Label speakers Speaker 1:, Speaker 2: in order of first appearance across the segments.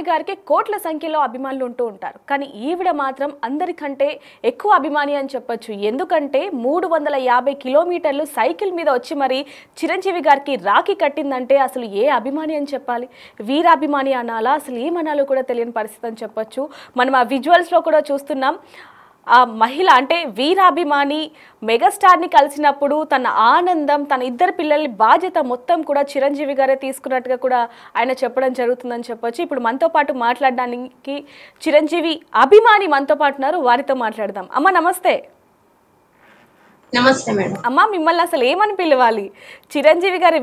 Speaker 1: చిరంజీవి గారికి కోట్ల సంఖ్యలో అభిమానులు ఉంటూ ఉంటారు. కానీ ఈవిడ మాత్రం అందరికంటే ఎక్కువ అభిమాని అని చెప్పొచ్చు. ఎందుకంటే 350 కిలోమీటర్లు సైకిల్ మీద వచ్చి మరి చిరంజీవి గారికి రాఖీ కట్టిందంటే అసలు ఏ అభిమాని అని చెప్పాలి? వీరాభిమాని అనాలా, అసలు ఏమనాలో కూడా తెలియని పరిస్థితి అని చెప్పొచ్చు. మనం ఆ విజువల్స్లో కూడా చూస్తున్నాం. ఆ మహిళ అంటే వీరాభిమాని మెగాస్టార్ని కలిసినప్పుడు తన ఆనందం, తన ఇద్దరు పిల్లల బాధ్యత మొత్తం కూడా చిరంజీవి గారే తీసుకున్నట్టుగా కూడా ఆయన చెప్పడం జరుగుతుందని చెప్పొచ్చు. ఇప్పుడు మనతో పాటు మాట్లాడడానికి చిరంజీవి అభిమాని మనతో పాటు ఉన్నారు. వారితో మాట్లాడదాం. అమ్మ నమస్తే.
Speaker 2: నమస్తే మేడం.
Speaker 1: అమ్మ, మిమ్మల్ని అసలు ఏమని పిలవాలి? చిరంజీవి గారి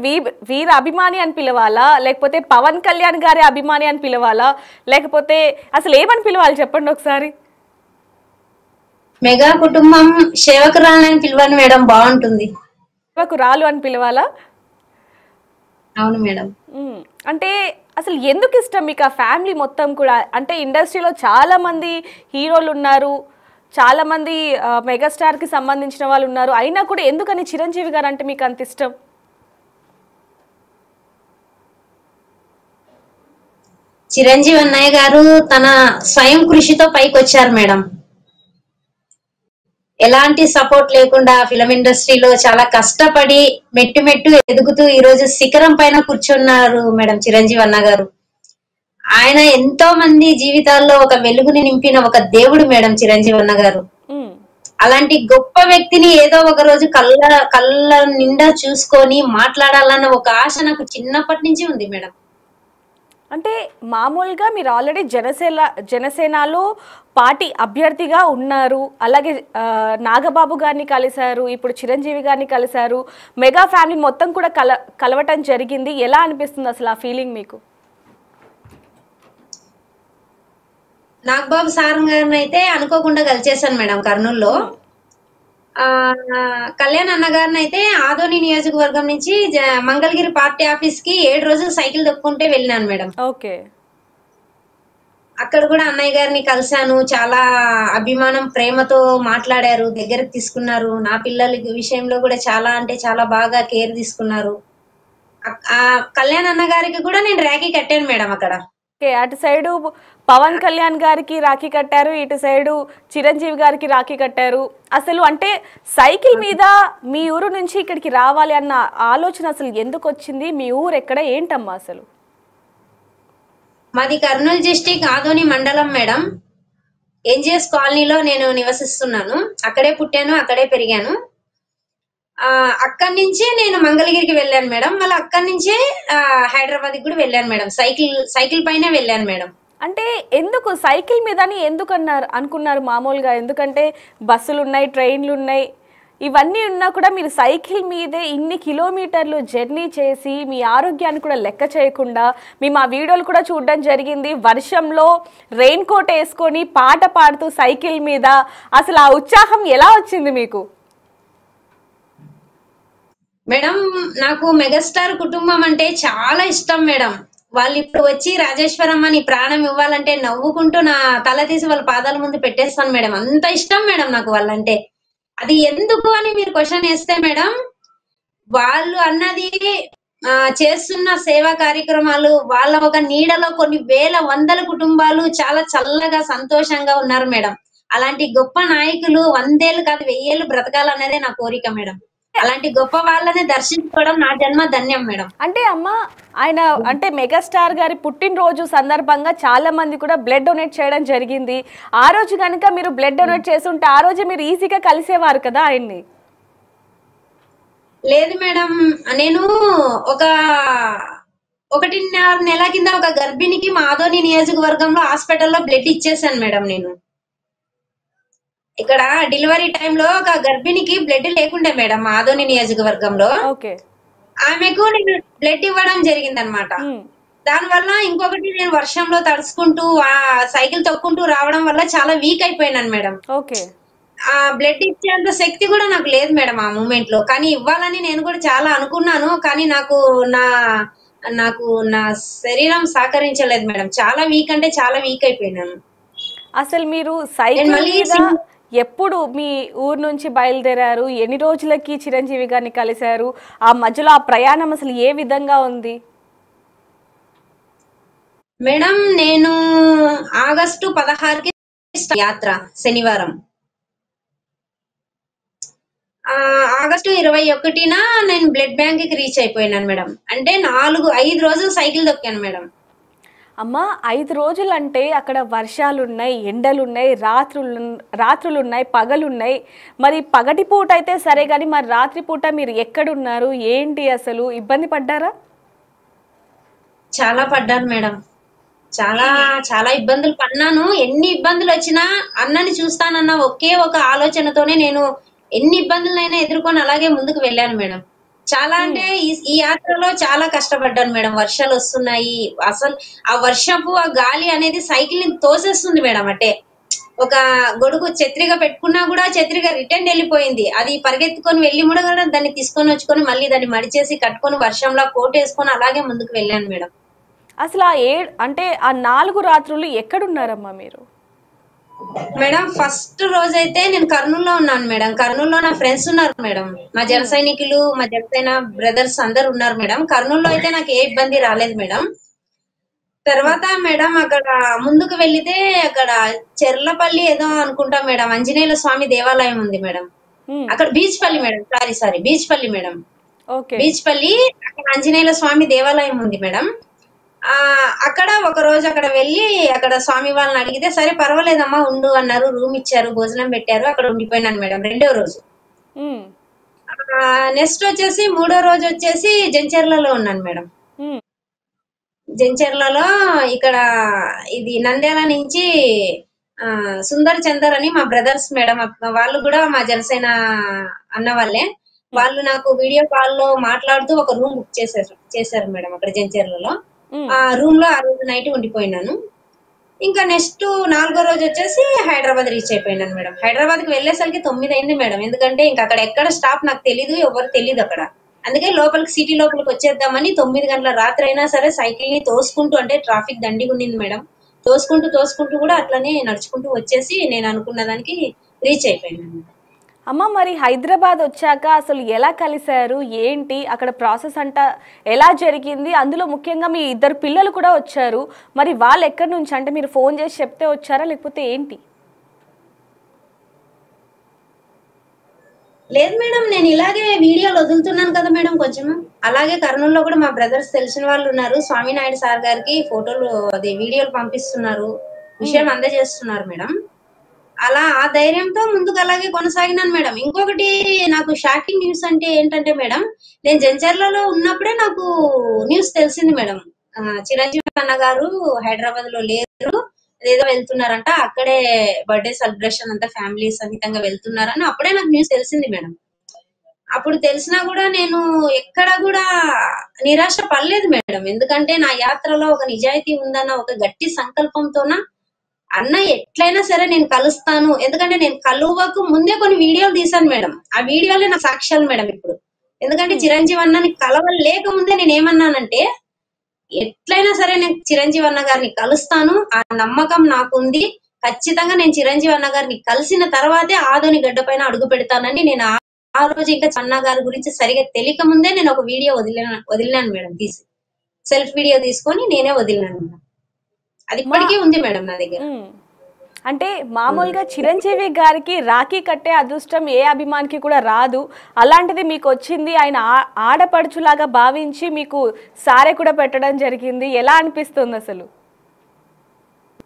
Speaker 1: వీర అభిమాని అని పిలవాలా, లేకపోతే పవన్ కళ్యాణ్ గారి అభిమాని అని పిలవాలా, లేకపోతే అసలు ఏమని పిలవాలి చెప్పండి ఒకసారి.
Speaker 2: మెగా కుటుంబం సేవకురాలని పిలవండి మేడం, బాగుంటుంది.
Speaker 1: సేవకురాలు అని పిలవాలా?
Speaker 2: అవును మేడం.
Speaker 1: అంటే అసలు ఎందుకు ఇష్టం మీకు ఆ ఫ్యామిలీ మొత్తం కూడా? అంటే ఇండస్ట్రీలో చాలా మంది హీరోలు ఉన్నారు, చాలా మంది మెగాస్టార్కి సంబంధించిన వాళ్ళు ఉన్నారు, అయినా కూడా ఎందుకని చిరంజీవి గారు అంటే మీకు అంత ఇష్టం?
Speaker 2: చిరంజీవి అన్నయ్య గారు తన స్వయం కృషితో పైకి వచ్చారు మేడం. ఎలాంటి సపోర్ట్ లేకుండా ఫిలిం ఇండస్ట్రీలో చాలా కష్టపడి మెట్టు మెట్టు ఎదుగుతూ ఈ రోజు శిఖరం పైన కూర్చున్నారు మేడం చిరంజీవి అన్న గారు. ఆయన ఎంతో మంది జీవితాల్లో ఒక వెలుగుని నింపిన ఒక దేవుడు మేడం చిరంజీవి అన్న గారు. అలాంటి గొప్ప వ్యక్తిని ఏదో ఒక రోజు కళ్ళ నిండా చూసుకొని మాట్లాడాలన్న ఒక ఆశ నాకు చిన్నప్పటి నుంచి ఉంది మేడం.
Speaker 1: అంటే మామూలుగా మీరు ఆల్రెడీ జనసేనలో పార్టీ అభ్యర్థిగా ఉన్నారు, అలాగే నాగబాబు గారిని కలిశారు, ఇప్పుడు చిరంజీవి గారిని కలిశారు, మెగా ఫ్యామిలీ మొత్తం కూడా కలవటం జరిగింది. ఎలా అనిపిస్తుంది అసలు ఆ ఫీలింగ్ మీకు?
Speaker 2: నాగబాబు సార్ గారిని అయితే అనుకోకుండా కలిసేసాను మేడం కర్నూలులో. కళ్యాణ్ అన్న గారిని అయితే ఆదోని నియోజకవర్గం నుంచి మంగళగిరి పార్టీ ఆఫీస్ కి 7 రోజులు సైకిల్ దొక్కుంటే వెళ్ళినాను మేడం.
Speaker 1: ఓకే.
Speaker 2: అక్కడ కూడా అన్నయ్య గారిని కలిశాను. చాలా అభిమానం, ప్రేమతో మాట్లాడారు, దగ్గరకు తీసుకున్నారు. నా పిల్లల విషయంలో కూడా చాలా అంటే చాలా బాగా కేర్ తీసుకున్నారు. కళ్యాణ్ అన్న గారికి కూడా నేను రాఖీ కట్టాను మేడం అక్కడ.
Speaker 1: అటు సైడు పవన్ కళ్యాణ్ గారికి రాఖీ కట్టారు, ఇటు సైడు చిరంజీవి గారికి రాఖీ కట్టారు. అసలు అంటే సైకిల్ మీద మీ ఊరు నుంచి ఇక్కడికి రావాలి అన్న ఆలోచన అసలు ఎందుకు వచ్చింది? మీ ఊరు ఎక్కడ, ఏంటమ్మా అసలు?
Speaker 2: మాది కర్నూలు డిస్టిక్ ఆదోని మండలం మేడం. ఎన్జిఎస్ కాలనీలో నేను నివసిస్తున్నాను. అక్కడే పుట్టాను, అక్కడే పెరిగాను. అక్కడి నుంచి నేను మంగళగిరికి వెళ్ళాను మేడం. మళ్ళీ అక్కడి నుంచే హైదరాబాద్ కూడా వెళ్ళాను మేడం. సైకిల్ పైన వెళ్ళాను మేడం.
Speaker 1: అంటే ఎందుకు సైకిల్ మీదని ఎందుకు అనుకున్నారు మామూలుగా? ఎందుకంటే బస్సులు ఉన్నాయి, ట్రైన్లు ఉన్నాయి, ఇవన్నీ ఉన్నా కూడా మీరు సైకిల్ మీదే ఇన్ని కిలోమీటర్లు జర్నీ చేసి మీ ఆరోగ్యాన్ని కూడా లెక్క చేయకుండా మేము ఆ వీడియోలు కూడా చూడడం జరిగింది. వర్షంలో రెయిన్ కోట్ వేసుకొని పాట పాడుతూ సైకిల్ మీద, అసలు ఆ ఉత్సాహం ఎలా వచ్చింది మీకు?
Speaker 2: మేడం నాకు మెగాస్టార్ కుటుంబం అంటే చాలా ఇష్టం మేడం. వాళ్ళు ఇప్పుడు వచ్చి రాజేశ్వరమ్మని ప్రాణం ఇవ్వాలంటే నవ్వుకుంటూ నా తల తీసి వాళ్ళ పాదాల ముందు పెట్టేస్తాను మేడం. అంత ఇష్టం మేడం నాకు వాళ్ళంటే. అది ఎందుకు అని మీరు క్వశ్చన్ వేస్తే మేడం, వాళ్ళు అన్నది చేస్తున్న సేవా కార్యక్రమాలు, వాళ్ళ ఒక నీడలో కొన్ని వేల వందల కుటుంబాలు చాలా చల్లగా సంతోషంగా ఉన్నారు మేడం. అలాంటి గొప్ప నాయకులు 100 ఏళ్ళు కాదు 1000 ఏళ్ళు బ్రతకాలనేదే నా కోరిక మేడం. అలాంటి గొప్ప వాళ్ళని దర్శించుకోవడం నా జన్మ ధన్యం మేడం.
Speaker 1: అంటే అమ్మ, ఆయన అంటే మెగాస్టార్ గారి పుట్టినరోజు సందర్భంగా చాలా మంది కూడా బ్లడ్ డొనేట్ చేయడం జరిగింది. ఆ రోజు కనుక మీరు బ్లడ్ డొనేట్ చేస్తుంటే ఆ రోజు మీరు ఈజీగా కలిసేవారు కదా ఆయన్ని?
Speaker 2: లేదు మేడం, నేను ఒక 1.5 నెల కింద ఒక గర్భిణికి మా ఆదోని నియోజకవర్గంలో హాస్పిటల్లో బ్లడ్ ఇచ్చేసాను మేడం. నేను ఇక్కడ డెలివరీ టైంలో ఒక గర్భిణికి బ్లడ్ లేకుండే మేడం ఆదోని నియోజకవర్గంలో. ఆమెకు నేను బ్లడ్ ఇవ్వడం జరిగింది అనమాట. దానివల్ల ఇంకొకటి, నేను వర్షంలో తడుచుకుంటూ సైకిల్ తొక్కుంటూ రావడం వల్ల చాలా వీక్ అయిపోయినాను మేడం. ఆ బ్లడ్ ఇచ్చేంత శక్తి కూడా నాకు లేదు మేడం ఆ మూమెంట్ లో. కానీ ఇవ్వాలని నేను కూడా చాలా అనుకున్నాను, కానీ నాకు నా శరీరం సహకరించలేదు మేడం. చాలా వీక్ అంటే చాలా వీక్ అయిపోయినాను.
Speaker 1: అసలు మీరు సైకిల్ మీద ఎప్పుడు మీ ఊరు నుంచి బయలుదేరారు? ఎన్ని రోజులకి చిరంజీవి గారిని కలిశారు? ఆ మధ్యలో ఆ ప్రయాణం అసలు ఏ విధంగా ఉంది?
Speaker 2: మేడం నేను ఆగస్టు 16కి యాత్ర శనివారం. ఆగస్టు 21న నేను బ్లడ్ బ్యాంక్ కి రీచ్ అయిపోయినాను మేడం. అంటే 5 రోజులు సైకిల్ తొక్కాను మేడం.
Speaker 1: అమ్మ 5 రోజులంటే అక్కడ వర్షాలున్నాయి, ఎండలున్నాయి, రాత్రులున్నాయి, పగలున్నాయి. మరి పగటి పూట అయితే సరే కానీ మరి రాత్రి పూట మీరు ఎక్కడున్నారు ఏంటి, అసలు ఇబ్బంది పడ్డారా?
Speaker 2: చాలా పడ్డాను మేడం. చాలా చాలా ఇబ్బందులు పడినాను. ఎన్ని ఇబ్బందులు వచ్చినా అన్నని చూస్తానన్న ఒకే ఒక ఆలోచనతోనే నేను ఎన్ని ఇబ్బందులైనా ఎదుర్కొని అలాగే ముందుకు వెళ్ళాను మేడం. చాలా అంటే ఈ యాత్రలో చాలా కష్టపడ్డాను మేడం. వర్షాలు వస్తున్నాయి, అసలు ఆ వర్షపు ఆ గాలి అనేది సైకిల్ ని తోసేస్తుంది మేడం. అంటే ఒక గొడుగు ఛత్రిగా పెట్టుకున్నా కూడా ఛత్రిగా రిటర్న్ వెళ్ళిపోయింది. అది పరిగెత్తుకొని వెళ్ళి కూడా దాన్ని తీసుకొని వచ్చుకొని మళ్ళీ దాన్ని మడిచేసి కట్టుకొని వర్షంలో కోట్ వేసుకొని అలాగే ముందుకు వెళ్ళాను మేడం.
Speaker 1: అసలు అంటే ఆ 4 రాత్రులు ఎక్కడున్నారమ్మా మీరు?
Speaker 2: మేడం ఫస్ట్ రోజైతే నేను కర్నూలులో ఉన్నాను మేడం. కర్నూలులో నా ఫ్రెండ్స్ ఉన్నారు మేడం. మా జన సైనికులు, మా జనసేన బ్రదర్స్ అందరు ఉన్నారు మేడం. కర్నూలులో అయితే నాకు ఏ ఇబ్బంది రాలేదు మేడం. తర్వాత మేడం అక్కడ ముందుకు వెళ్లితే అక్కడ చెర్లపల్లి ఏదో అనుకుంటా మేడం, ఆంజనేయుల స్వామి దేవాలయం ఉంది మేడం. అక్కడ బీచ్ పల్లి మేడం, సారీ బీచ్ పల్లి మేడం. బీచ్ పల్లి అక్కడ ఆంజనేయుల స్వామి దేవాలయం ఉంది మేడం. అక్కడ ఒక రోజు అక్కడ వెళ్ళి అక్కడ స్వామి వాళ్ళని అడిగితే సరే పర్వాలేదమ్మా ఉండు అన్నారు. రూమ్ ఇచ్చారు, భోజనం పెట్టారు. అక్కడ ఉండిపోయినాను మేడం 2వ రోజు. నెక్స్ట్ వచ్చేసి 3వ రోజు వచ్చేసి జంచెర్లలో ఉన్నాను మేడం. జంచెర్లలో ఇక్కడ ఇది నంద్యాల నుంచి సుందర్ చందర్ అని మా బ్రదర్స్ మేడం. వాళ్ళు కూడా మా జనసేన అన్న వాళ్ళే. వాళ్ళు నాకు వీడియో కాల్ లో మాట్లాడుతూ ఒక రూమ్ బుక్ చేశారు మేడం అక్కడ జంచెర్లలో. ఆ రూమ్ లో ఆ రోజు నైట్ ఉండిపోయినాను. ఇంకా నెక్స్ట్ 4వ రోజు వచ్చేసి హైదరాబాద్ రీచ్ అయిపోయినాను మేడం. హైదరాబాద్ కి వెళ్ళేసరికి 9 అయింది మేడం. ఎందుకంటే ఇంకా అక్కడ ఎక్కడ స్టాప్ నాకు తెలీదు, ఎవరు తెలీదు అక్కడ. అందుకే లోపలికి సిటీ లోపలికి వచ్చేద్దామని 9 గంటల రాత్రి అయినా సరే సైకిల్ ని తోసుకుంటూ, అంటే ట్రాఫిక్ దండిగా ఉండింది మేడం, తోసుకుంటూ కూడా అట్లనే నడుచుకుంటూ వచ్చేసి నేను అనుకున్న దానికి రీచ్ అయిపోయినాను.
Speaker 1: అమ్మ మరి హైదరాబాద్ వచ్చాక అసలు ఎలా కలిశారు ఏంటి, అక్కడ ప్రాసెస్ అంతా ఎలా జరిగింది? అందులో ముఖ్యంగా మీ 2 పిల్లలు కూడా వచ్చారు. మరి వాళ్ళు ఎక్కడి నుంచి, అంటే మీరు ఫోన్ చేసి చెప్తే వచ్చారా లేకపోతే ఏంటి?
Speaker 2: లేదు మేడం, నేను ఇలాగే వీడియోలు వదులుతున్నాను కదా మేడం. కొంచెం అలాగే కర్నూలులో కూడా మా బ్రదర్స్ తెలిసిన వాళ్ళు ఉన్నారు. స్వామినాయుడు సార్ గారికి ఫోటోలు అదే వీడియోలు పంపిస్తున్నారు, విషయం అందజేస్తున్నారు మేడం. అలా ఆ ధైర్యంతో ముందుకు అలాగే కొనసాగినాను మేడం. ఇంకొకటి నాకు షాకింగ్ న్యూస్ అంటే ఏంటంటే మేడం, నేను జంచర్లలో ఉన్నప్పుడే నాకు న్యూస్ తెలిసింది మేడం. చిరంజీవి అన్న గారు హైదరాబాద్ లో లేరు, ఏదో వెళ్తున్నారంట, అక్కడే బర్త్డే సెలబ్రేషన్ అంతా ఫ్యామిలీ సహితంగా వెళ్తున్నారని అప్పుడే నాకు న్యూస్ తెలిసింది మేడం. అప్పుడు తెలిసినా కూడా నేను ఎక్కడ కూడా నిరాశ పడలేదు మేడం. ఎందుకంటే నా యాత్రలో ఒక నిజాయితీ ఉందన్న ఒక గట్టి సంకల్పంతోన అన్న ఎట్లయినా సరే నేను కలుస్తాను. ఎందుకంటే నేను కలువకు ముందే కొన్ని వీడియోలు తీసాను మేడం. ఆ వీడియోలే నా సాక్ష్యాలు మేడం ఇప్పుడు. ఎందుకంటే చిరంజీవి అన్నని కలవలేక ముందే నేను ఏమన్నానంటే, ఎట్లయినా సరే నేను చిరంజీవి అన్న గారిని కలుస్తాను, ఆ నమ్మకం నాకుంది, ఖచ్చితంగా నేను చిరంజీవి అన్న గారిని కలిసిన తర్వాతే ఆదోని గడ్డ పైన అడుగు పెడతానని నేను ఆ రోజు ఇంకా అన్న గారి గురించి సరిగా తెలియక ముందే నేను ఒక వీడియో వదిలినాను మేడం. తీసి సెల్ఫ్ వీడియో తీసుకొని నేనే వదిలినాను మేడం. అది ఇప్పటికీ ఉంది మేడం నా దగ్గర.
Speaker 1: అంటే మామూలుగా చిరంజీవి గారికి రాఖీ కట్టే అదృష్టం ఏ అభిమానికి కూడా రాదు, అలాంటిది మీకు వచ్చింది. ఆయన ఆడపడుచులాగా భావించి మీకు సారే కూడా పెట్టడం జరిగింది. ఎలా అనిపిస్తుంది అసలు?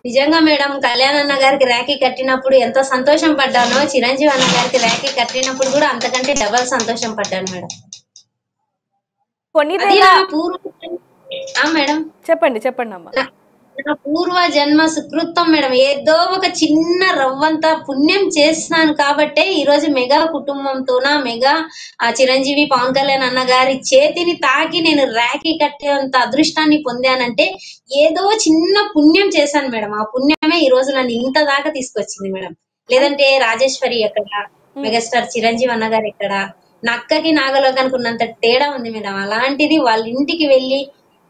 Speaker 2: నిజంగా మేడం, కళ్యాణ్ అన్న గారికి రాఖీ కట్టినప్పుడు ఎంతో సంతోషం పడ్డానో, చిరంజీవి అన్న గారికి రాఖీ కట్టినప్పుడు కూడా అంతకంటే డబల్ సంతోషం పడ్డాను మేడం. మేడం
Speaker 1: చెప్పండి అమ్మా.
Speaker 2: నా పూర్వ జన్మ సుకృతం మేడం. ఏదో ఒక చిన్న రవ్వంత పుణ్యం చేస్తున్నాను కాబట్టే ఈ రోజు మెగా కుటుంబంతోన మెగా చిరంజీవి పవన్ కళ్యాణ్ అన్న గారి చేతిని తాకి నేను రాఖీ కట్టేంత అదృష్టాన్ని పొందానంటే ఏదో చిన్న పుణ్యం చేశాను మేడం. ఆ పుణ్యమే ఈ రోజు నన్ను ఇంత దాకా తీసుకొచ్చింది మేడం. లేదంటే రాజేశ్వరి ఎక్కడ, మెగాస్టార్ చిరంజీవి అన్న గారు ఎక్కడ, నా అక్కకి నాగలోకానికి ఉన్నంత తేడా ఉంది మేడం. అలాంటిది వాళ్ళ ఇంటికి వెళ్ళి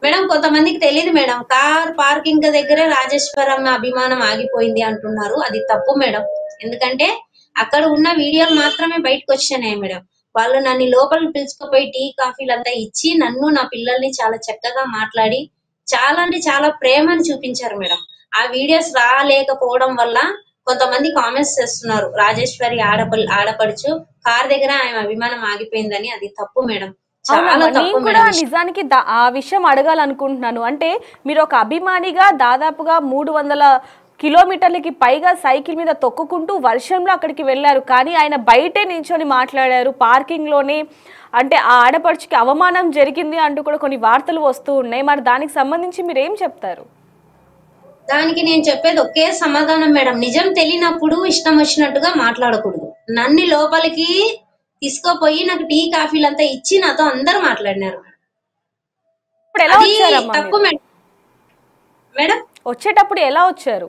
Speaker 2: మేడం, కొంతమందికి తెలియదు మేడం, కార్ పార్కింగ్ దగ్గరే రాజేశ్వరం అభిమానం ఆగిపోయింది అంటున్నారు. అది తప్పు మేడం. ఎందుకంటే అక్కడ ఉన్న వీడియోలు మాత్రమే బయటకు వచ్చినాయి మేడం. వాళ్ళు నన్ను లోపలికి పిలుచుకుపోయి టీ కాఫీలు అంతా ఇచ్చి నన్ను నా పిల్లల్ని చాలా చక్కగా మాట్లాడి చాలా అంటే చాలా ప్రేమని చూపించారు మేడం. ఆ వీడియోస్ రాలేకపోవడం వల్ల కొంతమంది కామెంట్స్ చేస్తున్నారు, రాజేశ్వరి ఆడపడుచు కార్ దగ్గర ఆమె అభిమానం ఆగిపోయిందని. అది తప్పు మేడం, చాలా
Speaker 1: అవునమ్మా,
Speaker 2: తప్పు
Speaker 1: నేను కూడా
Speaker 2: మేడం.
Speaker 1: నిజానికి ఆ విషయం అడగాలనుకుంటున్నాను. అంటే మీరు ఒక అభిమానిగా దాదాపుగా 300 కిలోమీటర్లకి పైగా సైకిల్ మీద తొక్కుకుంటూ వర్షంలో అక్కడికి వెళ్ళారు, కానీ ఆయన బయటే నించొని మాట్లాడారు పార్కింగ్లోనే. అంటే ఆ ఆడపడుచుకి అవమానం జరిగింది అంటూ కూడా కొన్ని వార్తలు వస్తూ ఉన్నాయి. మరి దానికి సంబంధించి మీరు ఏం చెప్తారు?
Speaker 2: దానికి నేను చెప్పేది ఒకే సమాధానం మేడం, నిజం తెలియనప్పుడు ఇష్టం వచ్చినట్టుగా మాట్లాడకూడదు. నన్ను లోపలికి తీసుకోపోయి నాకు టీ కాఫీలు అంతా ఇచ్చి నాతో అందరూ మాట్లాడినారు.
Speaker 1: ఇప్పుడు ఎలా
Speaker 2: అది
Speaker 1: వచ్చారమ్మా
Speaker 2: తప్పు
Speaker 1: మీరు?
Speaker 2: మేడం.
Speaker 1: వచ్చేటప్పుడు ఎలా వచ్చారు?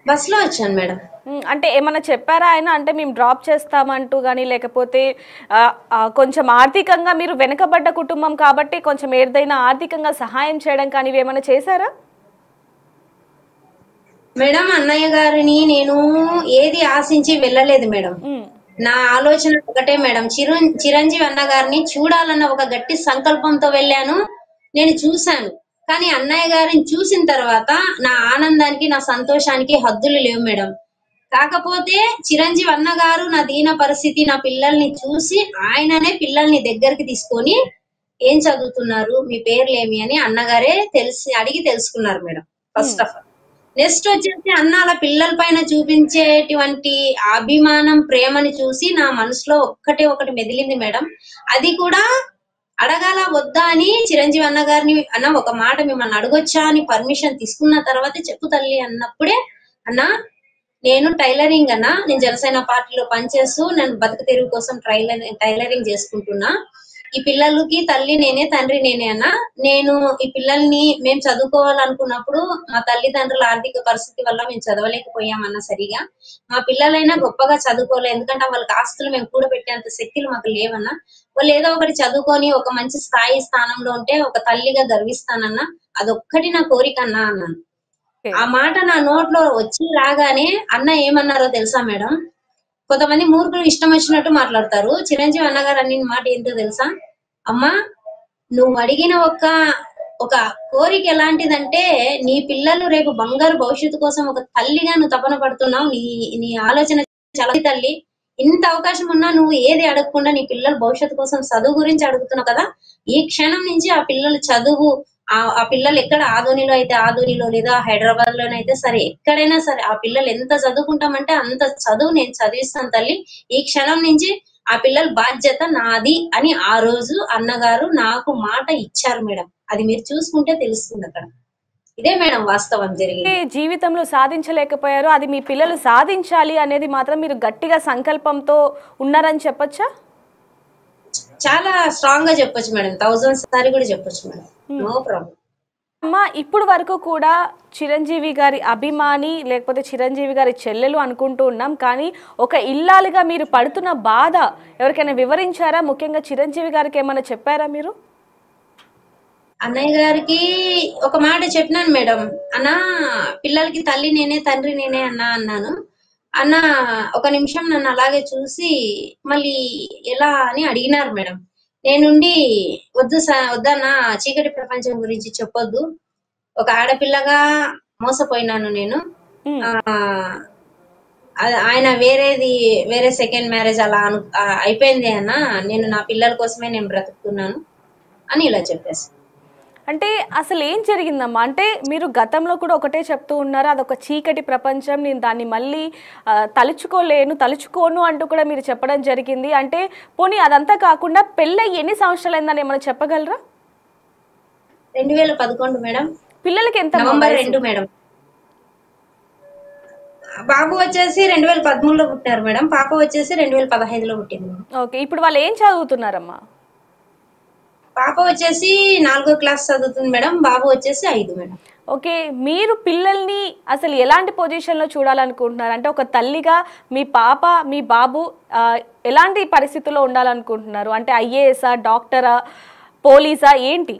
Speaker 2: బస్ లో వచ్చాను మేడం.
Speaker 1: అంటే ఏమన్నా చెప్పారా ఆయన? అంటే మేము డ్రాప్ చేస్తామంటూ కానీ, లేకపోతే కొంచెం ఆర్థికంగా మీరు వెనుకబడ్డ కుటుంబం కాబట్టి కొంచెం ఏదైనా ఆర్థికంగా సహాయం చేయడం కానీ ఇవేమైనా చేశారా?
Speaker 2: మేడం, అన్నయ్య గారిని నేను ఏది ఆశించి వెళ్ళలేదు మేడం. నా ఆలోచన ఒకటే మేడం, చిరంజీవి అన్న గారిని చూడాలన్న ఒక గట్టి సంకల్పంతో వెళ్ళాను. నేను చూశాను, కానీ అన్నయ్య గారిని చూసిన తర్వాత నా ఆనందానికి నా సంతోషానికి హద్దులు లేవు మేడం. కాకపోతే చిరంజీవి అన్న గారు నా దీన పరిస్థితి, నా పిల్లల్ని చూసి ఆయననే పిల్లల్ని దగ్గరికి తీసుకొని ఏం చదువుతున్నారు, మీ పేర్లు ఏమి అని అన్నగారే అడిగి తెలుసుకున్నారు madam. First of all next వచ్చేసి అన్న అలా పిల్లల పైన చూపించేటువంటి అభిమానం, ప్రేమని చూసి నా మనసులో ఒకటి మెదిలింది మేడం. అది కూడా అడగాల వద్దా అని చిరంజీవి అన్న గారిని, అన్న ఒక మాట మిమ్మల్ని అడగొచ్చా అని పర్మిషన్ తీసుకున్న తర్వాత చెప్పు తల్లి అన్నప్పుడే, అన్న నేను టైలరింగ్ అన్న, నేను జనసేన పార్టీలో పనిచేస్తూ నేను బతుకు తెరువు కోసం టైలరింగ్ చేసుకుంటున్నా. ఈ పిల్లలకి తల్లి నేనే, తండ్రి నేనే అన్న. నేను ఈ పిల్లల్ని మేము చదువుకోవాలనుకున్నప్పుడు మా తల్లిదండ్రుల ఆర్థిక పరిస్థితి వల్ల మేము చదవలేకపోయామన్న సరిగా. మా పిల్లలైనా గొప్పగా చదువుకోలేదు, ఎందుకంటే వాళ్ళకి ఆస్తులు మేము కూడబెట్టేంత శక్తులు మాకు లేవన్నా. వాళ్ళు ఏదో ఒకటి చదువుకొని ఒక మంచి స్థాయి స్థానంలో ఉంటే ఒక తల్లిగా గర్విస్తానన్నా. అదొక్కటి నా కోరిక అన్నా అన్నాను. ఆ మాట నా నోట్లో వచ్చి రాగానే అన్న ఏమన్నారో తెలుసా మేడం? కొంతమంది మూర్ఖులు ఇష్టం వచ్చినట్టు మాట్లాడతారు. చిరంజీవి అన్నగారు అన్న మాట ఏంటో తెలుసా? అమ్మా, నువ్వు అడిగిన ఒక కోరిక ఎలాంటిదంటే, నీ పిల్లలు రేపు బంగారు భవిష్యత్తు కోసం ఒక తల్లిగా నువ్వు తపన పడుతున్నావు. నీ ఆలోచన చాలా తల్లి. ఇంత అవకాశం ఉన్నా నువ్వు ఏది అడగకుండా నీ పిల్లల భవిష్యత్తు కోసం చదువు గురించి అడుగుతున్నావు కదా. ఈ క్షణం నుంచి ఆ పిల్లల చదువు, ఆ పిల్లలు ఎక్కడ ఆదోనిలో అయితే ఆదోనిలో, లేదా హైదరాబాద్ లోనైతే సరే, ఎక్కడైనా సరే ఆ పిల్లలు ఎంత చదువుకుంటామంటే అంత చదువు నేను చదివిస్తాను తల్లి. ఈ క్షణం నుంచి ఆ పిల్లల బాధ్యత నాది అని ఆ రోజు అన్నగారు నాకు మాట ఇచ్చారు మేడం. అది మీరు చూసుకుంటే తెలుస్తుంది అక్కడ. ఇదే మేడం వాస్తవం జరిగింది.
Speaker 1: జీవితంలో సాధించలేకపోయారు, అది మీ పిల్లలు సాధించాలి అనేది మాత్రం మీరు గట్టిగా సంకల్పంతో ఉన్నారని చెప్పొచ్చా?
Speaker 2: చాలా స్ట్రాంగ్ గా చెప్పొచ్చు మేడం, 1000 సారి కూడా చెప్పొచ్చు మేడం, నో ప్రాబ్లం.
Speaker 1: అమ్మా, ఇప్పుడు వరకు కూడా చిరంజీవి గారి అభిమాని లేకపోతే చిరంజీవి గారి చెల్లెలు అనుకుంటూ ఉన్నాం, కానీ ఒక ఇల్లాలుగా మీరు పడుతున్న బాధ ఎవరికైనా వివరించారా? ముఖ్యంగా చిరంజీవి గారికి ఏమైనా చెప్పారా మీరు?
Speaker 2: అన్నయ్య గారికి ఒక మాట చెప్పినాను మేడం, అన్న పిల్లలకి తల్లి నేనే, తండ్రి నేనే అన్నాను. అన్న ఒక నిమిషం నన్ను అలాగే చూసి మళ్ళీ ఎలా అని అడిగినారు మేడం. నేనుండి వద్దన్నా, చీకటి ప్రపంచం గురించి చెప్పొద్దు, ఒక ఆడపిల్లగా మోసపోయినాను నేను. ఆయన వేరే సెకండ్ మ్యారేజ్ అలా అయిపోయింది అన్న, నేను నా పిల్లల కోసమే నేను బ్రతుకుతున్నాను అని ఇలా చెప్పేసి.
Speaker 1: అంటే అసలు ఏం జరిగిందమ్మా? అంటే మీరు గతంలో కూడా ఒకటే చెప్తూ ఉన్నారు, అదొక చీకటి ప్రపంచం, నేను దాన్ని మళ్ళీ తలుచుకోను అంటూ కూడా మీరు చెప్పడం జరిగింది. అంటే పోనీ అదంతా కాకుండా పెళ్ళై ఎన్ని సంవత్సరాలు అయిందని ఏమైనా చెప్పగలరా?
Speaker 2: 2011 మేడం.
Speaker 1: పిల్లలకి ఎంత?
Speaker 2: November 2 madam. బాబు వచ్చేసి 2013లో పుట్టారు మేడం, పాప వచ్చేసి 2015లో పుట్టింది.
Speaker 1: ఓకే, ఇప్పుడు వాళ్ళు ఏం చదువుతున్నారమ్మా?
Speaker 2: పాప వచ్చేసి 4వ క్లాస్ చదువుతుంది మేడం, బాబు వచ్చేసి 5 మేడం.
Speaker 1: ఓకే, మీరు పిల్లల్ని అసలు ఎలాంటి పొజిషన్లో చూడాలనుకుంటున్నారు? అంటే ఒక తల్లిగా మీ పాప మీ బాబు ఎలాంటి పరిస్థితుల్లో ఉండాలనుకుంటున్నారు? అంటే ఐఏఎస్ఆ, డాక్టరా, పోలీసా, ఏంటి?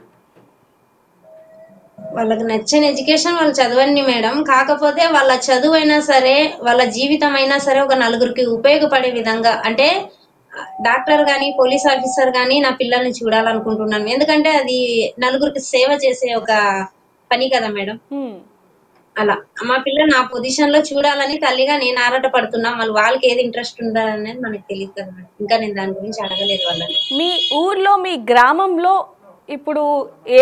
Speaker 2: వాళ్ళకి నచ్చిన ఎడ్యుకేషన్ వాళ్ళు చదవండి మేడం. కాకపోతే వాళ్ళ చదువు అయినా సరే, వాళ్ళ జీవితం అయినా సరే ఒక నలుగురికి ఉపయోగపడే విధంగా, అంటే డాక్టర్ గాని పోలీస్ ఆఫీసర్ గాని నా పిల్లల్ని చూడాలనుకుంటున్నాను. ఎందుకంటే అది నలుగురికి సేవ చేసే ఒక పని కదా మేడం.
Speaker 1: హ్మ్.
Speaker 2: అలా మా పిల్లలు నా పొజిషన్ లో చూడాలని తల్లిగా నేను ఆరాట పడుతున్నా. మళ్ళీ వాళ్ళకి ఏది ఇంట్రెస్ట్ ఉందా అనేది మనకు తెలియదు కదా మేడం. ఇంకా నేను దాని గురించి అడగలేదు వాళ్ళని.
Speaker 1: మీ ఊర్లో మీ గ్రామంలో ఇప్పుడు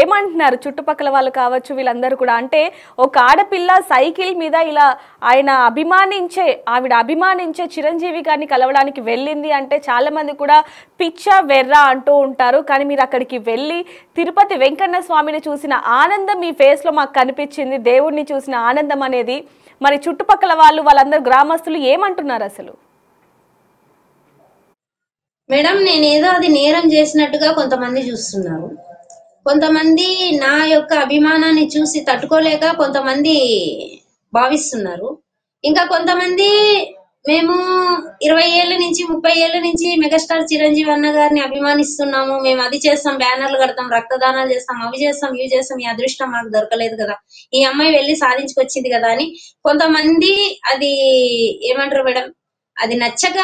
Speaker 1: ఏమంటున్నారు చుట్టుపక్కల వాళ్ళు కావచ్చు వీళ్ళందరూ కూడా? అంటే ఒక ఆడపిల్ల సైకిల్ మీద ఇలా ఆవిడ అభిమానించే చిరంజీవి గారిని కలవడానికి వెళ్ళింది అంటే చాలా మంది కూడా పిచ్చా వెర్రా అంటూ ఉంటారు. కానీ మీరు అక్కడికి వెళ్ళి తిరుపతి వెంకన్న స్వామిని చూసిన ఆనందం మీ ఫేస్లో మాకు కనిపించింది, దేవుడిని చూసిన ఆనందం అనేది. మరి చుట్టుపక్కల వాళ్ళందరూ గ్రామస్తులు ఏమంటున్నారు అసలు?
Speaker 2: మేడం నేనేదో అది నేరం చేసినట్టుగా కొంతమంది చూస్తున్నారు. కొంతమంది నా యొక్క అభిమానాన్ని చూసి తట్టుకోలేక కొంతమంది భావిస్తున్నారు. ఇంకా కొంతమంది మేము 20 ఏళ్ల నుంచి 30 ఏళ్ల నుంచి మెగాస్టార్ చిరంజీవి అన్న గారిని అభిమానిస్తున్నాము, మేము అది చేస్తాం, బ్యానర్లు కడతాం, రక్తదానాలు చేస్తాం, అవి చేస్తాం, ఇవి చేస్తాం, ఈ అదృష్టం మాకు దొరకలేదు కదా, ఈ అమ్మాయి వెళ్ళి సాధించుకొచ్చింది కదా అని కొంతమంది అది ఏమంటారు మేడం, అది నచ్చక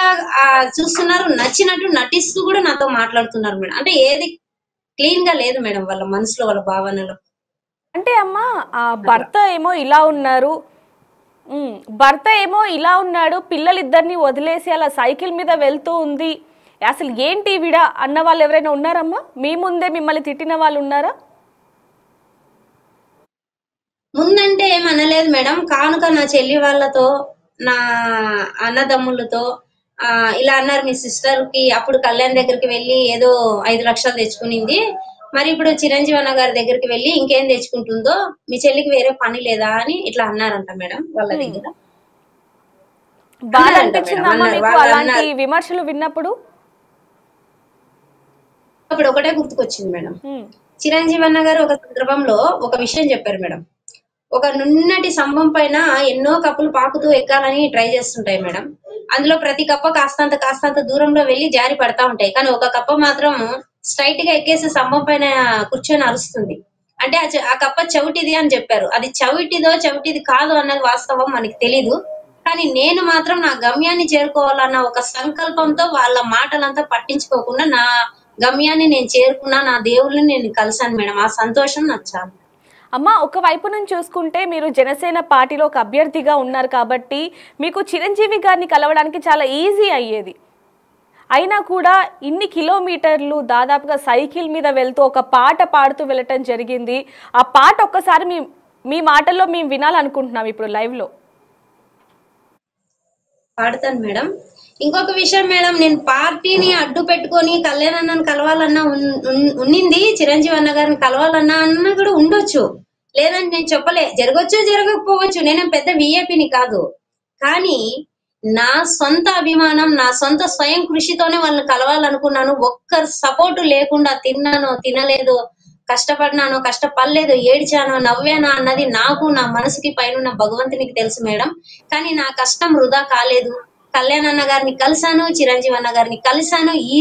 Speaker 2: చూస్తున్నారు, నచ్చినట్టు నటిస్తూ కూడా నాతో మాట్లాడుతున్నారు మేడం. అంటే ఏది క్లీన్ గా లేదు మేడం వాళ్ళ మనసులో, వాళ్ళ భావనలో.
Speaker 1: అంటే అమ్మా ఆ భర్త ఏమో ఇలా ఉన్నారు, భర్త ఏమో ఇలా ఉన్నాడు, పిల్లలిద్దరిని వదిలేసి అలా సైకిల్ మీద వెళ్తూ ఉంది, అసలు ఏంటి విడ అన్న వాళ్ళు ఎవరైనా ఉన్నారమ్మా? మీ ముందే మిమ్మల్ని తిట్టిన వాళ్ళు ఉన్నారా?
Speaker 2: ముందంటే ఏమనలేదు మేడం. కానుక నా చెల్లి వాళ్ళతో, నా అన్నదమ్ములతో ఇలా అన్నారు, మీ సిస్టర్ కి అప్పుడు కళ్యాణ్ దగ్గరికి వెళ్ళి ఏదో 5 లక్షలు తెచ్చుకునింది, మరి ఇప్పుడు చిరంజీవి అన్న గారి దగ్గరికి వెళ్ళి ఇంకేం తెచ్చుకుంటుందో, మీ చెల్లికి వేరే పని లేదా అని ఇట్లా అన్నారంట మేడం వాళ్ళ దగ్గర.
Speaker 1: బాధ
Speaker 2: అన్నారంట మేడం,
Speaker 1: అనిపించిందమ్మా
Speaker 2: అన్నారు
Speaker 1: మీకు
Speaker 2: వాళ్ళు
Speaker 1: అలాంటి
Speaker 2: అన్నారు.
Speaker 1: విమర్శలు విన్నప్పుడు?
Speaker 2: అప్పుడు ఒకటే గుర్తుకొచ్చింది మేడం. చిరంజీవి అన్న గారు ఒక సందర్భంలో ఒక విషయం చెప్పారు మేడం. ఒక నున్నటి స్తంభం పైన ఎన్నో కప్పులు పాకుతూ ఎక్కాలని ట్రై చేస్తుంటాయి మేడం. అందులో ప్రతి కప్ప కాస్తంత దూరంలో వెళ్ళి జారి పడతా ఉంటాయి. కానీ ఒక కప్ప మాత్రం స్ట్రైట్ గా ఎక్కేసి స్తంభం పైన కూర్చొని అరుస్తుంది. అంటే ఆ కప్ప చవిటిది అని చెప్పారు. అది చవిటిది కాదు అన్నది వాస్తవం మనకి తెలీదు. కానీ నేను మాత్రం నా గమ్యాన్ని చేరుకోవాలన్న ఒక సంకల్పంతో వాళ్ళ మాటలంతా పట్టించుకోకుండా నా గమ్యాన్ని నేను చేరుకున్నా, నా దేవుళ్ళని నేను కలిసాను మేడం. ఆ సంతోషం నాకు చాలు.
Speaker 1: అమ్మ ఒకవైపు నుంచి చూసుకుంటే మీరు జనసేన పార్టీలో ఒక అభ్యర్థిగా ఉన్నారు కాబట్టి మీకు చిరంజీవి గారిని కలవడానికి చాలా ఈజీ అయ్యేది. అయినా కూడా ఇన్ని కిలోమీటర్లు దాదాపుగా సైకిల్ మీద వెళ్తూ ఒక పాట పాడుతూ వెళ్ళటం జరిగింది. ఆ పాట ఒక్కసారి మీ మాటల్లో మేము వినాలనుకుంటున్నాం ఇప్పుడు లైవ్లో.
Speaker 2: పాడతాను మేడం. ఇంకొక విషయం మేడం, నేను పార్టీని అడ్డు పెట్టుకొని కళ్యాణ్ అన్నను కలవాలన్నా ఉన్నింది, చిరంజీవి అన్న గారిని కలవాలన్నా అన్న కూడా ఉండొచ్చు, లేదని నేను చెప్పలే. జరగచ్చు, జరగకపోవచ్చు, నేను పెద్ద విఐపిని కాదు. కానీ నా సొంత అభిమానం, నా సొంత స్వయం కృషితోనే వాళ్ళని కలవాలనుకున్నాను. ఒక్కరు సపోర్టు లేకుండా తిన్నానో తినలేదో, కష్టపడినానో కష్టపడలేదో, ఏడిచానో నవ్వానో అన్నది నాకు, నా మనసుకి పైన భగవంతునికి తెలుసు మేడం. కానీ నా కష్టం వృధా కాలేదు. కళ్యాణ్ అన్న గారిని కలిశాను, చిరంజీవి అన్న గారిని కలిశాను. ఈ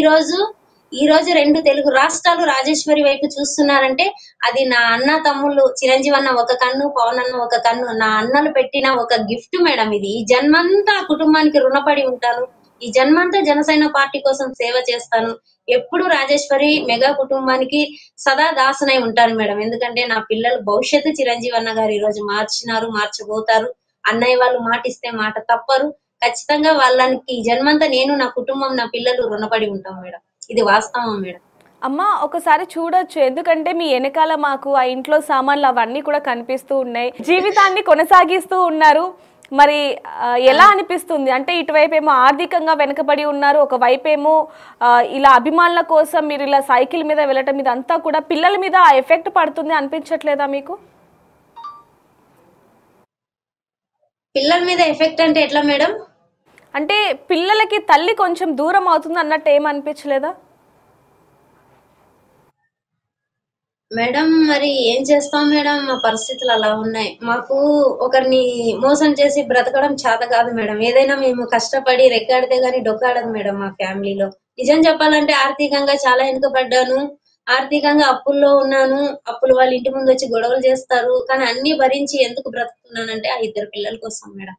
Speaker 2: రోజు 2 తెలుగు రాష్ట్రాలు రాజేశ్వరి వైపు చూస్తున్నారంటే అది నా అన్న తమ్ముళ్ళు, చిరంజీవి అన్న ఒక కన్ను, పవన్ అన్న ఒక కన్ను, నా అన్నలు పెట్టిన ఒక గిఫ్ట్ మేడం ఇది. ఈ జన్మంతా కుటుంబానికి రుణపడి ఉంటాను. ఈ జన్మంతా జనసేన పార్టీ కోసం సేవ చేస్తాను. ఎప్పుడు రాజేశ్వరి మెగా కుటుంబానికి సదా దాసనై ఉంటాను మేడం. ఎందుకంటే నా పిల్లలు భవిష్యత్తు చిరంజీవి అన్న గారు ఈ రోజు మార్చినారు, మార్చబోతారు. అన్నయ్య వాళ్ళు మాటిస్తే మాట తప్పరు. ఖచ్చితంగా వాళ్ళకి ఈ జన్మంతా నేను, నా కుటుంబం, నా పిల్లలు రుణపడి ఉంటాం మేడం. ఇది వాస్తవం మేడం.
Speaker 1: అమ్మ ఒకసారి చూడొచ్చు, ఎందుకంటే మీ వెనకాల మాకు ఆ ఇంట్లో సామాన్లు అవన్నీ కూడా కనిపిస్తూ ఉన్నాయి, జీవితాన్ని కొనసాగిస్తూ ఉన్నారు. మరి ఎలా అనిపిస్తుంది? అంటే ఇటువైపు ఏమో ఆర్థికంగా వెనకబడి ఉన్నారు, ఒకవైపు ఏమో ఇలా అభిమానుల కోసం మీరు ఇలా సైకిల్ మీద వెళ్ళటం, ఇదంతా కూడా పిల్లల మీద ఆ ఎఫెక్ట్ పడుతుంది అనిపించట్లేదా మీకు?
Speaker 2: పిల్లల మీద ఎఫెక్ట్ అంటే ఎట్లా మేడం?
Speaker 1: అంటే పిల్లలకి తల్లి కొంచెం దూరం అవుతుంది అన్నట్టు ఏమనిపించలేదా
Speaker 2: మేడం? మరి ఏం చేస్తాం మేడం, మా పరిస్థితులు అలా ఉన్నాయి. మాకు ఒకరిని మోసం చేసి బ్రతకడం చేత కాదు మేడం. ఏదైనా మేము కష్టపడి రెక్కాడితే గానీ డొక్కాడదు మేడం మా ఫ్యామిలీలో. నిజం చెప్పాలంటే ఆర్థికంగా చాలా వెనుకబడ్డాను. ఆర్థికంగా అప్పుల్లో ఉన్నాను. అప్పులు వాళ్ళ ఇంటి ముందు వచ్చి గొడవలు చేస్తారు. కానీ అన్ని భరించి ఎందుకు బ్రతుకుతున్నానంటే ఆ 2 పిల్లల కోసం మేడం.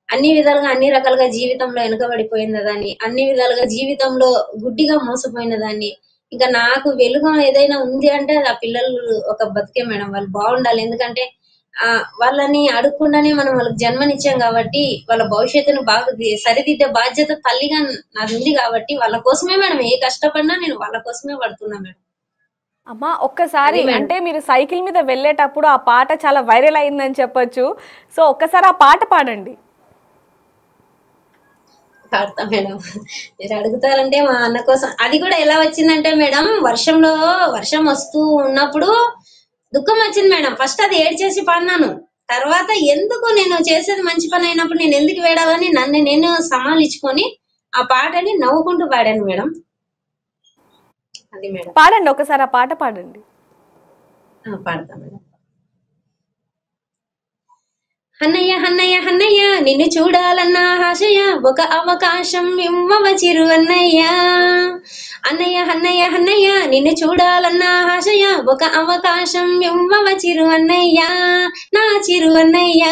Speaker 2: అన్ని విధాలుగా అన్ని రకాలుగా జీవితంలో వెనుకబడిపోయిన దాన్ని, అన్ని విధాలుగా జీవితంలో గుడ్డిగా మోసపోయిన దాన్ని. ఇంకా నాకు వెలుగు ఏదైనా ఉంది అంటే అది ఆ పిల్లలు ఒక బతికే మేడం. వాళ్ళు బాగుండాలి. ఎందుకంటే వాళ్ళని అడగకుండానే మనం వాళ్ళకి జన్మనిచ్చాం కాబట్టి వాళ్ళ భవిష్యత్తును బాగా సరిదిద్దే బాధ్యత తల్లిగా నాది ఉంది కాబట్టి వాళ్ళ కోసమే మేడం ఏ కష్టపడినా నేను వాళ్ళ కోసమే పడుతున్నా మేడం.
Speaker 1: అమ్మా ఒక్కసారి
Speaker 2: అది మేడం.
Speaker 1: అంటే మీరు సైకిల్ మీద వెళ్ళేటప్పుడు ఆ పాట చాలా వైరల్ అయిందని చెప్పొచ్చు. సో ఒక్కసారి ఆ పాట పాడండి.
Speaker 2: పాడతా మేడం. మీరు అడుగుతారంటే మా అన్న కోసం అది కూడా ఎలా వచ్చిందంటే మేడం, వర్షం వస్తూ ఉన్నప్పుడు దుఃఖం వచ్చింది మేడం. ఫస్ట్ అది ఏడ్చేసి పాడినాను. తర్వాత ఎందుకు నేను చేసేది మంచి పని అయినప్పుడు నేను ఎందుకు వేడాలని నన్ను నేను సమాలించుకొని ఆ పాటని నవ్వుకుంటూ పాడాను మేడం. అది మేడం.
Speaker 1: పాడండి, ఒకసారి ఆ పాట పాడండి.
Speaker 2: పాడతా మేడం. హన్నయ్య హన్నయ్య హన్నయ్య నిన్ను చూడాలన్న ఆశయ ఒక అవకాశం ఇవ్వవ చిరు అన్నయ్య. అన్నయ్య హన్నయ్య హన్నయ్య నిన్ను చూడాలన్న ఆశయ ఒక అవకాశం ఇవ్వవ చిరు అన్నయ్య, నా చిరు అన్నయ్య.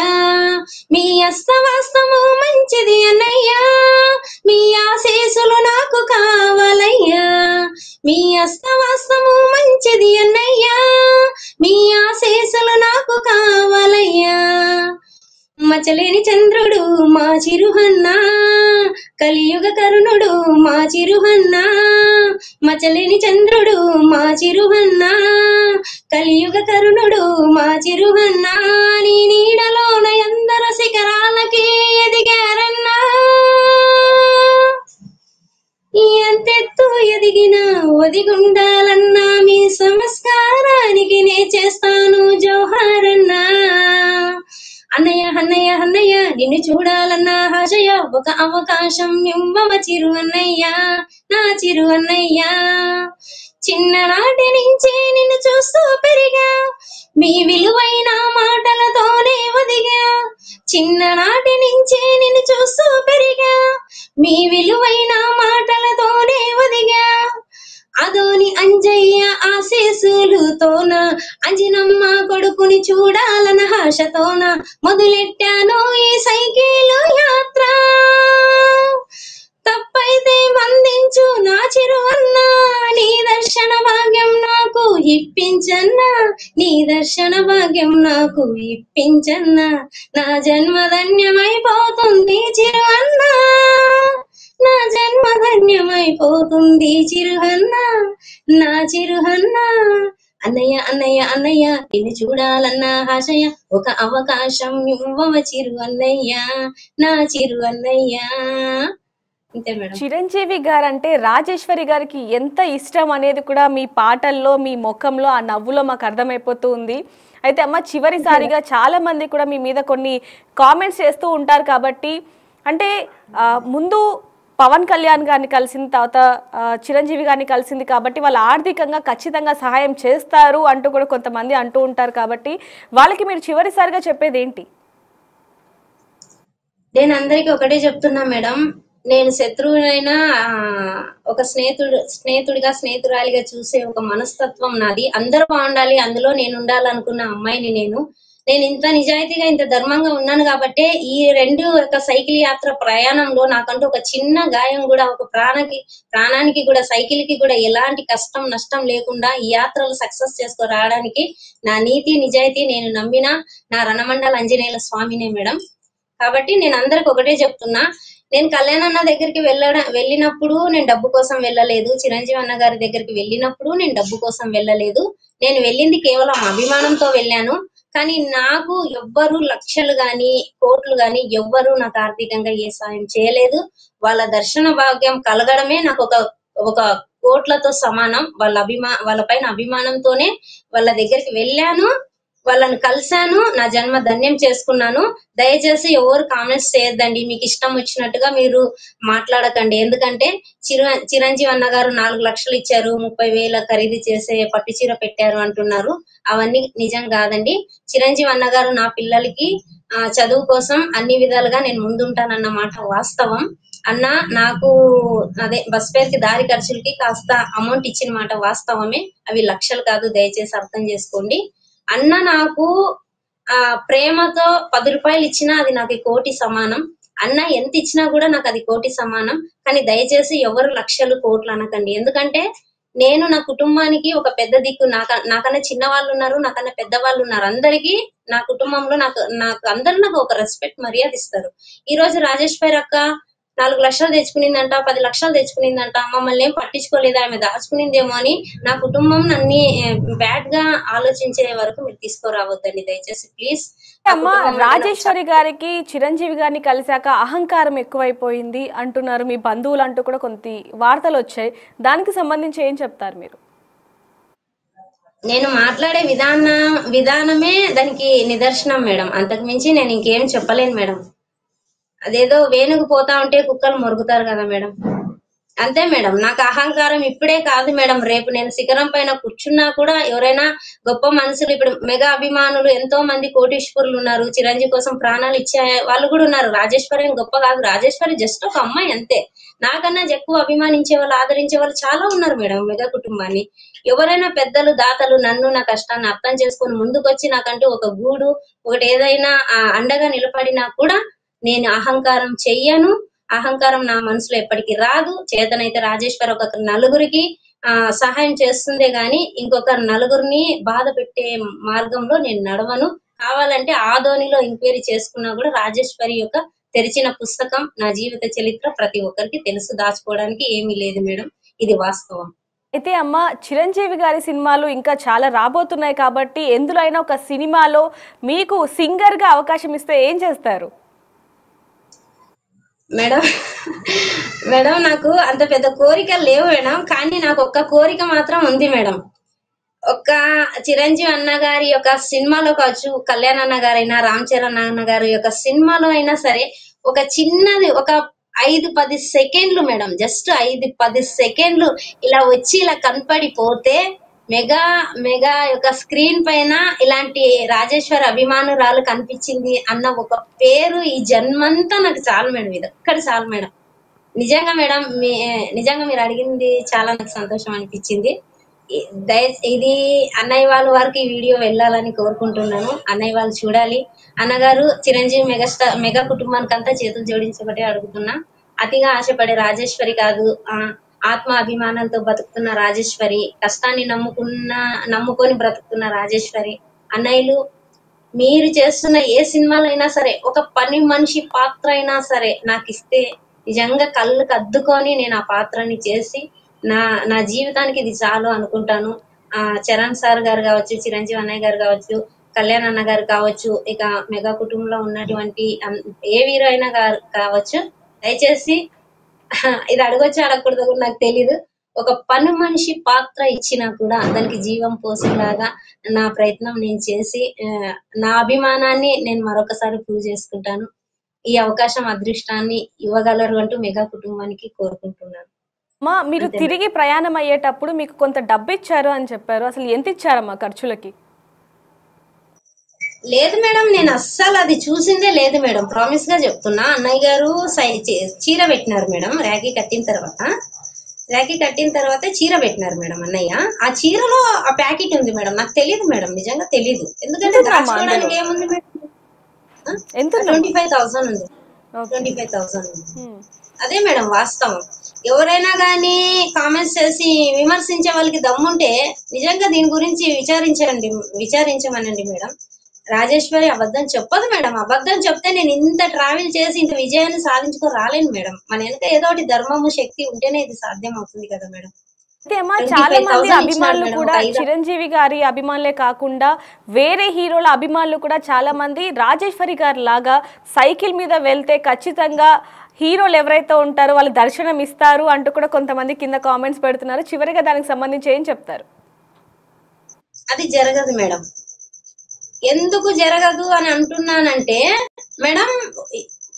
Speaker 2: మీ అస్తవాస్తము మంచిది అన్నయ్య, మీ ఆశీసులు నాకు కావాలయ్యా. మీ అస్తవాస్తము మంచిది అన్నయ్య, మీ ఆశీసులు నాకు కావాలయ్యా. మచ్చలేని చంద్రుడు మా చిరుహన్న, కలియుగ కరుణుడు మా చిరుహన్న. మచ్చలేని చంద్రుడు మా చిరుహన్న, కలియుగ కరుణుడు మా చిరుహన్న. నీ నీడలోన ఎందరో శిఖరాలకి ఎదిగారన్నా, ఎంతెత్తు ఎదిగిన ఒదిగుండాలన్నా మీ సంస్కారానికి నే చేస్తాను జోహారన్నా. అన్నయ్య అన్నయ్య అన్నయ్య నిన్ను చూడాలన్న ఆశయ ఒక అవకాశం ఇవ్వవ చిరు అన్నయ్య, నా చిరు అన్నయ్య. చిన్ననాటి నుంచి నిన్ను చూస్తూ పెరిగా, మీ విలువైన మాటలతోనే ఒదిగా. చిన్ననాటి నుంచి నిన్ను చూస్తూ పెరిగా, మీ విలువైన మాటలతోనే ఒదిగా. అదోని అంజయ్య ఆశీసులుతోన, అంజనమ్మ కొడుకుని చూడాలన్న ఆశతోన మొదలెట్టాను ఈ సైకిలు యాత్ర. తప్పైతే వందించు నా చిరువన్న, నీ దర్శన భాగ్యం నాకు ఇప్పించన్నా, నీ దర్శన భాగ్యం నాకు ఇప్పించన్నా. నా జన్మ ధన్యమైపోతుంది చిరువన్న, నా జన్మ ధన్యమైపోతుంది చిరుహన్న, నా చిరుహన్న. అన్నయ్య అన్నయ్య అన్నయ్య నిన్ను చూడాలన్న ఆశయ ఒక అవకాశం ఇవ్వవ చిరు అన్నయ్య, నా చిరు అన్నయ్య. అంతే మేడం.
Speaker 1: చిరంజీవి గారు అంటే రాజేశ్వరి గారికి ఎంత ఇష్టం అనేది కూడా మీ పాటల్లో, మీ ముఖంలో, ఆ నవ్వులో మాకు అర్థమైపోతూ ఉంది. అయితే అమ్మ చివరిసారిగా చాలా మంది కూడా మీ మీద కొన్ని కామెంట్స్ చేస్తూ ఉంటారు కాబట్టి, అంటే ముందు పవన్ కళ్యాణ్ గారిని కలిసిన తర్వాత చిరంజీవి గారిని కలిసింది కాబట్టి వాళ్ళు ఆర్థికంగా ఖచ్చితంగా సహాయం చేస్తారు అంటూ కూడా కొంతమంది అంటూ ఉంటారు కాబట్టి వాళ్ళకి మీరు చివరిసారిగా చెప్పేది ఏంటి?
Speaker 2: నేను అందరికి ఒకటే చెప్తున్నా మేడం, నేను శత్రువునైనా ఒక స్నేహితుడిగా స్నేహితురాలిగా చూసే ఒక మనస్తత్వం నాది. అందరూ బాగుండాలి, అందులో నేను ఉండాలనుకున్న అమ్మాయిని నేను ఇంత నిజాయితీగా ఇంత ధర్మంగా ఉన్నాను కాబట్టే ఈ ఒక సైకిల్ యాత్ర ప్రయాణంలో నాకంటూ ఒక చిన్న గాయం కూడా, ఒక ప్రాణానికి కూడా, సైకిల్ కి కూడా ఎలాంటి కష్టం నష్టం లేకుండా ఈ యాత్రలు సక్సెస్ చేసుకో రావడానికి నా నీతి నిజాయితీ నేను నమ్మిన నా రణమండల ఆంజనేయుల స్వామినే మేడం. కాబట్టి నేను అందరికి ఒకటే చెప్తున్నా, నేను కళ్యాణ్ అన్న దగ్గరికి వెళ్ళినప్పుడు నేను డబ్బు కోసం వెళ్ళలేదు, చిరంజీవి అన్న గారి దగ్గరికి వెళ్ళినప్పుడు నేను డబ్బు కోసం వెళ్ళలేదు. నేను వెళ్ళింది కేవలం అభిమానంతో వెళ్ళాను. కానీ నాకు ఎవ్వరు లక్షలు గాని కోట్లు గాని ఎవ్వరు నాకు ఆర్థికంగా ఏ సాయం చేయలేదు. వాళ్ళ దర్శన భాగ్యం కలగడమే నాకు ఒక కోట్లతో సమానం. వాళ్ళ పైన అభిమానంతోనే వాళ్ళ దగ్గరికి వెళ్ళాను, వాళ్ళని కలిశాను, నా జన్మ ధన్యం చేసుకున్నాను. దయచేసి ఎవరు కామెంట్స్ చేయొద్దండి, మీకు ఇష్టం వచ్చినట్టుగా మీరు మాట్లాడకండి. ఎందుకంటే చిరంజీవి అన్న గారు 4 లక్షలు ఇచ్చారు, 30,000 ఖరీదు చేసే పట్టు చీర పెట్టారు అంటున్నారు. అవన్నీ నిజం కాదండి. చిరంజీవి అన్న గారు నా పిల్లలకి చదువు కోసం అన్ని విధాలుగా నేను ముందుంటానన్నమాట వాస్తవం. అన్న నాకు అదే బస్ పేరుకి దారి ఖర్చులకి కాస్త అమౌంట్ ఇచ్చిన మాట వాస్తవమే, అవి లక్షలు కాదు, దయచేసి అర్థం చేసుకోండి. అన్న నాకు ప్రేమతో 10 రూపాయలు ఇచ్చినా అది నాకు కోటి సమానం. అన్న ఎంత ఇచ్చినా కూడా నాకు అది కోటి సమానం. కానీ దయచేసి ఎవరు లక్షలు కోట్లు అనకండి. ఎందుకంటే నేను నా కుటుంబానికి ఒక పెద్ద దిక్కు. నాకన్నా చిన్న వాళ్ళు ఉన్నారు, నాకన్నా పెద్ద వాళ్ళు ఉన్నారు. అందరికీ నా కుటుంబంలో నాకు నాకు అందరూ నాకు ఒక రెస్పెక్ట్ మర్యాద ఇస్తారు. ఈ రోజు రాజేశ్వరి అక్క 4 లక్షలు తెచ్చుకునిందంట, 10 లక్షలు తెచ్చుకునిందంట, మమ్మల్ని ఏం పట్టించుకోలేదు, ఆమె దాచుకునిందేమో అని నా కుటుంబం నన్ను బ్యాడ్ గా ఆలోచించే వరకు మీరు తీసుకురావద్దండి దయచేసి ప్లీజ్.
Speaker 1: అమ్మ, రాజేశ్వరి గారికి చిరంజీవి గారిని కలిశాక అహంకారం ఎక్కువైపోయింది అంటున్నారు మీ బంధువులు అంటూ కూడా కొంత వార్తలు వచ్చాయి. దానికి సంబంధించి ఏం చెప్తారు మీరు?
Speaker 2: నేను మాట్లాడే విధానమే దానికి నిదర్శనం మేడం. అంతకు మించి నేను ఇంకేం చెప్పలేను మేడం. అదేదో వేణుకు పోతా ఉంటే కుక్కలు మొరుగుతారు కదా మేడం, అంతే మేడం. నాకు అహంకారం ఇప్పుడే కాదు మేడం, రేపు నేను శిఖరం పైన కూర్చున్నా కూడా ఎవరైనా గొప్ప మనుషులు, ఇప్పుడు మెగా అభిమానులు ఎంతో మంది కోటీశ్వరులు ఉన్నారు, చిరంజీవి కోసం ప్రాణాలు ఇచ్చే వాళ్ళు కూడా ఉన్నారు. రాజేశ్వరి గొప్ప కాదు, రాజేశ్వరి జస్ట్ ఒక అమ్మాయి అంతే. నాకన్నా ఎక్కువ అభిమానించే వాళ్ళు, ఆదరించే వాళ్ళు చాలా ఉన్నారు మేడం మెగా కుటుంబాన్ని. ఎవరైనా పెద్దలు దాతలు నన్ను నా కష్టాన్ని అర్థం చేసుకొని ముందుకొచ్చి నాకంటూ ఒక గూడు ఒకటి ఏదైనా అండగా నిలబడినా కూడా నేను అహంకారం చెయ్యను. అహంకారం నా మనసులో ఎప్పటికీ రాదు. చేతనైతే రాజేశ్వరి ఒక నలుగురికి సహాయం చేస్తుందే గాని ఇంకొక నలుగురిని బాధ పెట్టే మార్గంలో నేను నడవను. కావాలంటే ఆదోనిలో ఎంక్వైరీ చేసుకున్నా కూడా రాజేశ్వరి యొక్క తెరిచిన పుస్తకం నా జీవిత చరిత్ర ప్రతి ఒక్కరికి తెలుసు. దాచుకోవడానికి ఏమీ లేదు మేడం, ఇది వాస్తవం.
Speaker 1: అయితే అమ్మ, చిరంజీవి గారి సినిమాలు ఇంకా చాలా రాబోతున్నాయి కాబట్టి ఎందులో అయినా ఒక సినిమాలో మీకు సింగర్ గా అవకాశం ఇస్తే ఏం చేస్తారు?
Speaker 2: మేడం మేడం నాకు అంత పెద్ద కోరికలు లేవు మేడం, కానీ నాకు ఒక్క కోరిక మాత్రం ఉంది మేడం. ఒక్క చిరంజీవి అన్న గారి యొక్క సినిమాలో కావచ్చు, కళ్యాణ్ అన్న గారైనా, రామ్ చరణ్ అన్న గారి యొక్క సినిమాలో అయినా సరే ఒక చిన్నది ఒక 5-10 సెకండ్లు మేడం, జస్ట్ 5-10 సెకండ్లు ఇలా వచ్చి ఇలా కనపడిపోతే మెగా మెగా యొక్క స్క్రీన్ పైన ఇలాంటి రాజేశ్వరి అభిమానురాలు కనిపించింది అన్న ఒక పేరు ఈ జన్మంతా నాకు చాలు మేడం. ఇది ఒక్కటి చాలు మేడం. నిజంగా మేడం, నిజంగా మీరు అడిగింది చాలా నాకు సంతోషం అనిపించింది. ఇది అన్నయ్య వాళ్ళ వారికి ఈ వీడియో వెళ్ళాలని కోరుకుంటున్నాను. అన్నయ్య వాళ్ళు చూడాలి. అన్నగారు చిరంజీవి మెగా కుటుంబానికి అంతా చేతులు జోడించబట్టే అడుగుతున్నా. అతిగా ఆశపడే రాజేశ్వరి కాదు, ఆత్మ అభిమానంతో బతుకుతున్న రాజేశ్వరి, కష్టాన్ని నమ్ముకొని బ్రతుకుతున్న రాజేశ్వరి. అన్నయ్యలు, మీరు చేస్తున్న ఏ సినిమాలో అయినా సరే ఒక పని మనిషి పాత్ర అయినా సరే నాకు ఇస్తే నిజంగా కళ్ళకు అద్దుకొని నేను ఆ పాత్రని చేసి నా జీవితానికి ఇది చాలు అనుకుంటాను. చరణ్ సార్ గారు కావచ్చు, చిరంజీవి అన్నయ్య గారు కావచ్చు, కళ్యాణ్ అన్న గారు కావచ్చు, ఇక మెగా కుటుంబంలో ఉన్నటువంటి ఏ హీరో అయినా కావచ్చు, దయచేసి ఇది అడగొచ్చు అడగకూడదు కూడా నాకు తెలీదు. ఒక పని మనిషి పాత్ర ఇచ్చినా కూడా దానికి జీవం పోసేలాగా నా ప్రయత్నం నేను చేసి నా అభిమానాన్ని నేను మరొకసారి ప్రూవ్ చేసుకుంటాను. ఈ అవకాశం అదృష్టాన్ని ఇవ్వగలరు అంటూ మెగా కుటుంబానికి కోరుకుంటున్నాను.
Speaker 1: అమ్మా, మీరు తిరిగి ప్రయాణం అయ్యేటప్పుడు మీకు కొంత డబ్బు ఇచ్చారు అని చెప్పారు, అసలు ఎంత ఇచ్చారమ్మా ఖర్చులకి?
Speaker 2: లేదు మేడం, నేను అస్సలు అది చూసిందే లేదు మేడం, ప్రామిస్ గా చెప్తున్నా. అన్నయ్య గారు చీర పెట్టినారు మేడం, రాఖీ కట్టిన తర్వాత చీర పెట్టినారు మేడం అన్నయ్య. ఆ చీరలో ఆ ప్యాకెట్ ఉంది మేడం, నాకు తెలియదు మేడం, నిజంగా తెలీదు. ఎందుకంటే దాచుకోవడానికి ఏముంది మేడం, 25,000 ఉంది. 25,000 ఉంది. అదే మేడం వాస్తవం. ఎవరైనా గానీ కామెంట్స్ చేసి విమర్శించే వాళ్ళకి దమ్ముంటే నిజంగా దీని గురించి విచారించమనండి మేడం. రాజేశ్వరి అబద్ధం చెప్పదు మేడం. అబద్ధం చెప్తే నేను ఇంత ట్రావెల్ చేసి ఇంత విజయాన్ని సాధించుకొని రాలేను మేడం. మన వెనక ఏదో ఒకటి ధర్మము శక్తి ఉంటేనే ఇది సాధ్యం అవుతుంది కదా మేడం.
Speaker 1: అయితే అమ్మా, చాలా మంది అభిమానులు కూడా చిరంజీవి గారి అభిమానులే కాకుండా వేరే హీరోల అభిమానులు కూడా చాలా మంది రాజేశ్వరి గారి లాగా సైకిల్ మీద వెళ్తే ఖచ్చితంగా హీరోలు ఎవరైతే ఉంటారో వాళ్ళు దర్శనం ఇస్తారు అంటూ కూడా కొంతమంది కింద కామెంట్స్ పెడుతున్నారు. చివరిగా దానికి సంబంధించి ఏం చెప్తారు?
Speaker 2: అది జరగదు మేడం. ఎందుకు జరగదు అని అంటున్నానంటే మేడం,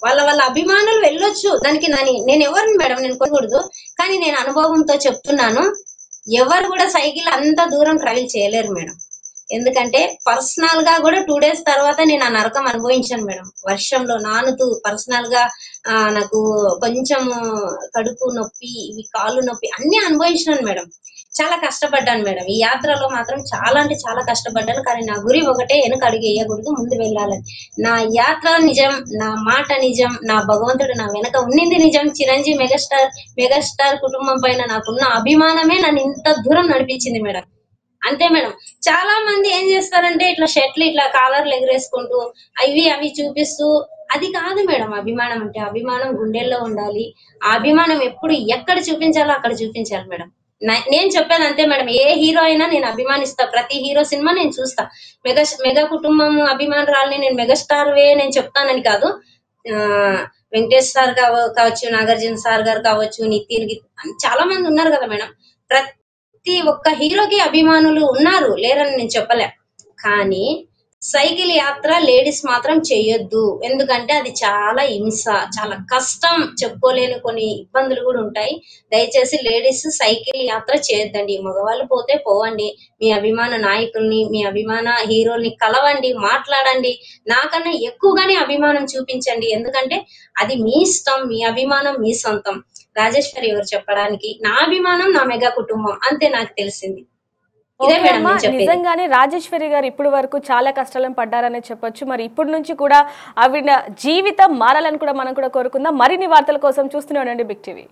Speaker 2: వాళ్ళ అభిమానులు వెళ్ళొచ్చు, దానికి నేను ఎవరిని మేడం నేను కొనకూడదు, కానీ నేను అనుభవంతో చెప్తున్నాను, ఎవరు కూడా సైకిల్ అంత దూరం ట్రావెల్ చేయలేరు మేడం. ఎందుకంటే పర్సనల్ గా కూడా 2 days తర్వాత నేను ఆ నరకం అనుభవించాను మేడం. వర్షంలో నానుతూ పర్సనల్ గా నాకు కొంచెం కడుపు నొప్పి, ఇవి కాళ్ళు నొప్పి అన్ని అనుభవించాను మేడం. చాలా కష్టపడ్డాను మేడం. ఈ యాత్రలో మాత్రం చాలా అంటే చాలా కష్టపడ్డాను. కానీ నా గురి ఒకటే, వెనక అడుగు వేయకూడదు, ముందు వెళ్ళాలని. నా యాత్ర నిజం, నా మాట నిజం, నా భగవంతుడు నా వెనక ఉన్నింది నిజం. చిరంజీవి మెగాస్టార్ కుటుంబం పైన నాకున్న అభిమానమే నన్ను ఇంత దూరం నడిపించింది మేడం. అంతే మేడం. చాలా మంది ఏం చేస్తారంటే ఇట్లా షర్ట్లు ఇట్లా కాలర్లు ఎగరేసుకుంటూ అవి చూపిస్తూ, అది కాదు మేడం అభిమానం అంటే. అభిమానం గుండెల్లో ఉండాలి. ఆ అభిమానం ఎప్పుడు ఎక్కడ చూపించాలో అక్కడ చూపించాలి మేడం. నేను చెప్పేది అంతే మేడం. ఏ హీరో అయినా నేను అభిమానిస్తా, ప్రతి హీరో సినిమా నేను చూస్తా. మెగా కుటుంబం అభిమానురాలని నేను, మెగాస్టార్ వే నేను చెప్తానని కాదు. ఆ వెంకటేష్ సార్ కావచ్చు, నాగార్జున సార్ గారు కావచ్చు, నితిన్ చాలా మంది ఉన్నారు కదా మేడం. ప్రతి ఒక్క హీరోకి అభిమానులు ఉన్నారు, లేరని నేను చెప్పలే. కానీ సైకిల్ యాత్ర లేడీస్ మాత్రం చేయొద్దు. ఎందుకంటే అది చాలా హింస, చాలా కష్టం, చెప్పుకోలేని కొన్ని ఇబ్బందులు కూడా ఉంటాయి. దయచేసి లేడీస్ సైకిల్ యాత్ర చేయొద్దండి. మగవాళ్ళు పోతే పోవండి, మీ అభిమాన నాయకుల్ని, మీ అభిమాన హీరోల్ని కలవండి, మాట్లాడండి, నాకన్నా ఎక్కువగానే అభిమానం చూపించండి. ఎందుకంటే అది మీ ఇష్టం, మీ అభిమానం మీ సొంతం. రాజేశ్వరి ఎవరు చెప్పడానికి? నా అభిమానం నా మెగా కుటుంబం, అంతే నాకు తెలిసింది. ఇదే
Speaker 1: ఓకే
Speaker 2: మేడం
Speaker 1: అమ్మా,
Speaker 2: నేను చెప్పేది.
Speaker 1: నిజంగానే రాజేశ్వరి గారు ఇప్పుడు వరకు చాలా కష్టాలను పడ్డారనే చెప్పొచ్చు. మరి ఇప్పటి నుంచి కూడా ఆవిడ జీవితం మారాలని కూడా మనం కూడా కోరుకుందాం. మరిన్ని వార్తల కోసం చూస్తూనే ఉండండి బిగ్ టీవీ.